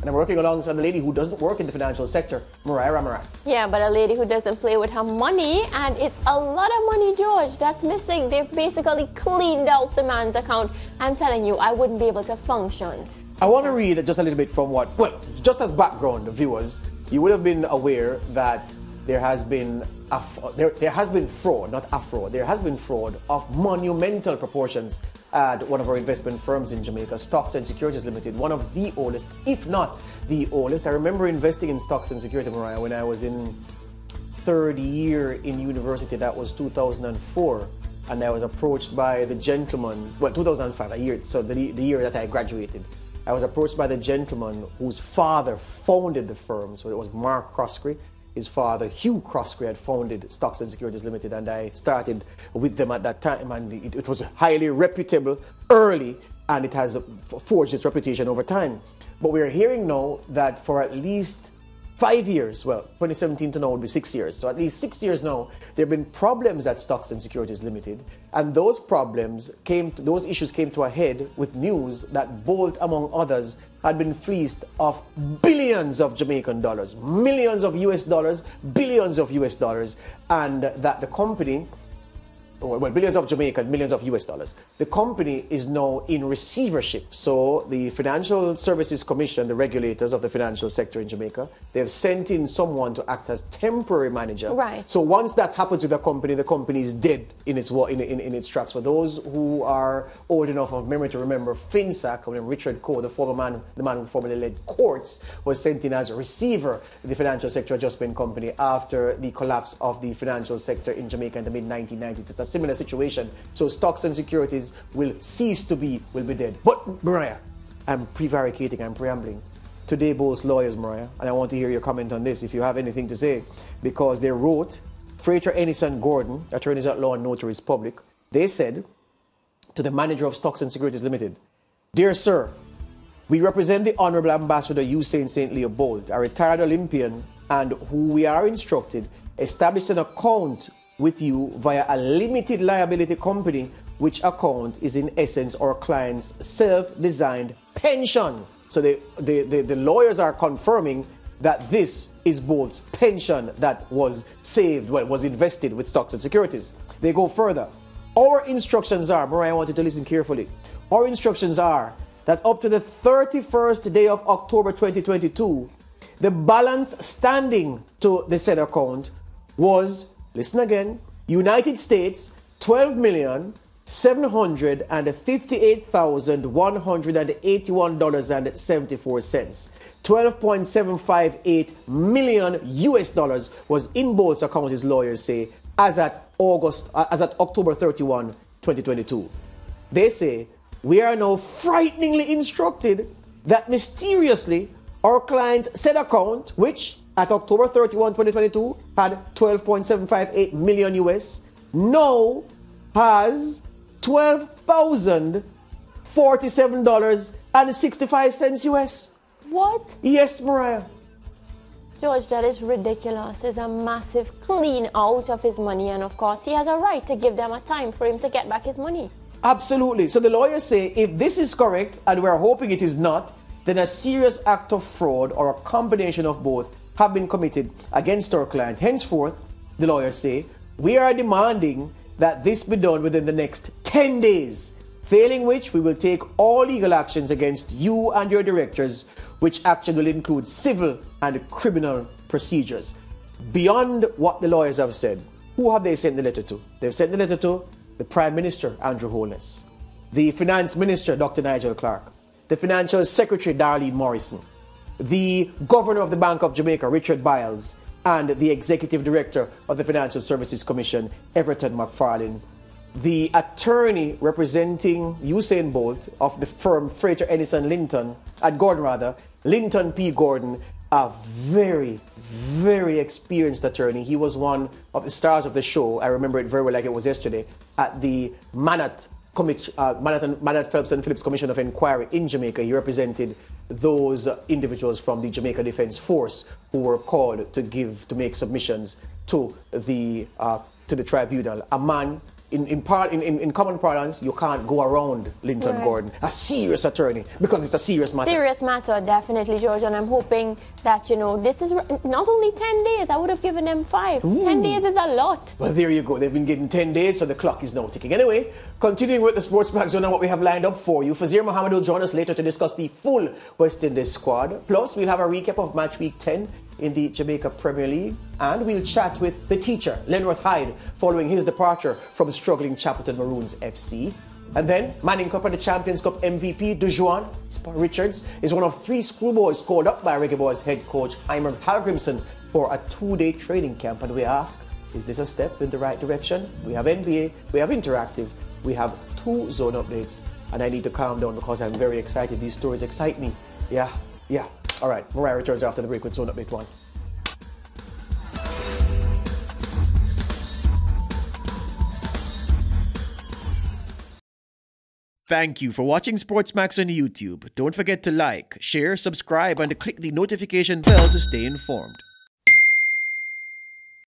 And I'm working alongside the lady who doesn't work in the financial sector, Mariah Ramaran. Yeah, but a lady who doesn't play with her money, and it's a lot of money, George, that's missing. They've basically cleaned out the man's account. I'm telling you, I wouldn't be able to function. I want to read just a little bit from what, well, just as background, viewers, you would have been aware that there has been fraud, not a fraud. There has been fraud of monumental proportions at one of our investment firms in Jamaica, Stocks and Securities Limited, one of the oldest, if not the oldest. I remember investing in Stocks and Securities, Mariah, when I was in third year in university. That was 2004, and I was approached by the gentleman. Well, 2005, the year that I graduated. I was approached by the gentleman whose father founded the firm. So it was Mark Croskery. His father, Hugh Croskery, had founded Stocks and Securities Limited, and I started with them at that time. And it was highly reputable early, and it has forged its reputation over time. But we're hearing now that for at least 5 years, well, 2017 to now would be 6 years. So at least 6 years now, there have been problems at Stocks and Securities Limited. And those those issues came to a head with news that Bolt, among others, had been fleeced of billions of Jamaican dollars, millions of US dollars, billions of US dollars, and that the company, well, billions of Jamaican, millions of US dollars. The company is now in receivership. So the Financial Services Commission, the regulators of the financial sector in Jamaica, they've sent in someone to act as temporary manager. Right. So once that happens with the company is dead in its tracks. For those who are old enough of memory to remember FinSac, when Richard Coe, the man who formerly led courts, was sent in as a receiver in the Financial Sector Adjustment Company after the collapse of the financial sector in Jamaica in the mid-1990s. It's a similar situation. So Stocks and Securities will be dead. But Mariah, I'm prevaricating, I'm preambling. Today, Bolt's lawyers, Mariah, and I want to hear your comment on this if you have anything to say, because they wrote, Frater Ennison Gordon, attorneys at law and notaries public, they said to the manager of Stocks and Securities Limited, "Dear sir, we represent the Honorable Ambassador Usain St. Leo Bolt, a retired Olympian, and who we are instructed established an account with you via a limited liability company, which account is in essence our client's self-designed pension." So the lawyers are confirming that this is Bolt's pension that was saved, well, was invested with Stocks and Securities. They go further. Our instructions are, Mariah, I want you to listen carefully. Our instructions are that up to the 31st day of October 2022, the balance standing to the said account was, listen again, United States $12,758,181.74. 12.758 million US dollars was in Bolt's account, his lawyers say, as at October 31, 2022. They say, we are now frighteningly instructed that mysteriously our client's said account, which at October 31, 2022 had 12.758 million US, now has $12,047.65 US. What? Yes, Mariah. George, that is ridiculous. It's a massive clean out of his money, and of course he has a right to give them a time for him to get back his money. Absolutely. So the lawyers say if this is correct, and we're hoping it is not, then a serious act of fraud or a combination of both have been committed against our client. Henceforth, the lawyers say, we are demanding that this be done within the next 10 days, failing which we will take all legal actions against you and your directors, which action will include civil and criminal procedures. Beyond what the lawyers have said, who have they sent the letter to? They've sent the letter to the Prime Minister, Andrew Holness, the Finance Minister, Dr. Nigel Clark, the Financial Secretary, Darlene Morrison, the Governor of the Bank of Jamaica, Richard Biles, and the Executive Director of the Financial Services Commission, Everton McFarlane. The attorney representing Usain Bolt of the firm Frater Ennison Linton P. Gordon, a very, very experienced attorney. He was one of the stars of the show. I remember it very well, like it was yesterday, at the Manat Phelps and Phillips Commission of Inquiry in Jamaica. He represented those individuals from the Jamaica Defence Force who were called to make submissions to the tribunal. A man in common parlance, you can't go around Linton Gordon, a serious attorney, because it's a serious matter. Serious matter, definitely, George. And I'm hoping that, you know, this is not only 10 days, I would have given them 5. Ooh. 10 days is a lot. Well, there you go. They've been given 10 days, so the clock is now ticking. Anyway, continuing with the SportsMax Zone and what we have lined up for you. Fazir Mohammed will join us later to discuss the full West Indies squad. Plus, we'll have a recap of match week 10 in the Jamaica Premier League, and we'll chat with the teacher, Lenworth Hyde, following his departure from struggling Chapelton Maroons FC. And then, Manning Cup and the Champions Cup MVP, Dujuan Richards, is one of 3 schoolboys called up by Reggae Boys head coach Eimer Hallgrimson for a 2-day training camp. And we ask, is this a step in the right direction? We have NBA, we have Interactive, we have 2 zone updates, and I need to calm down because I'm very excited. These stories excite me. Yeah. All right, Mariah returns after the break with Zone Update 1. Thank you for watching SportsMax on YouTube. Don't forget to like, share, subscribe, and click the notification bell to stay informed.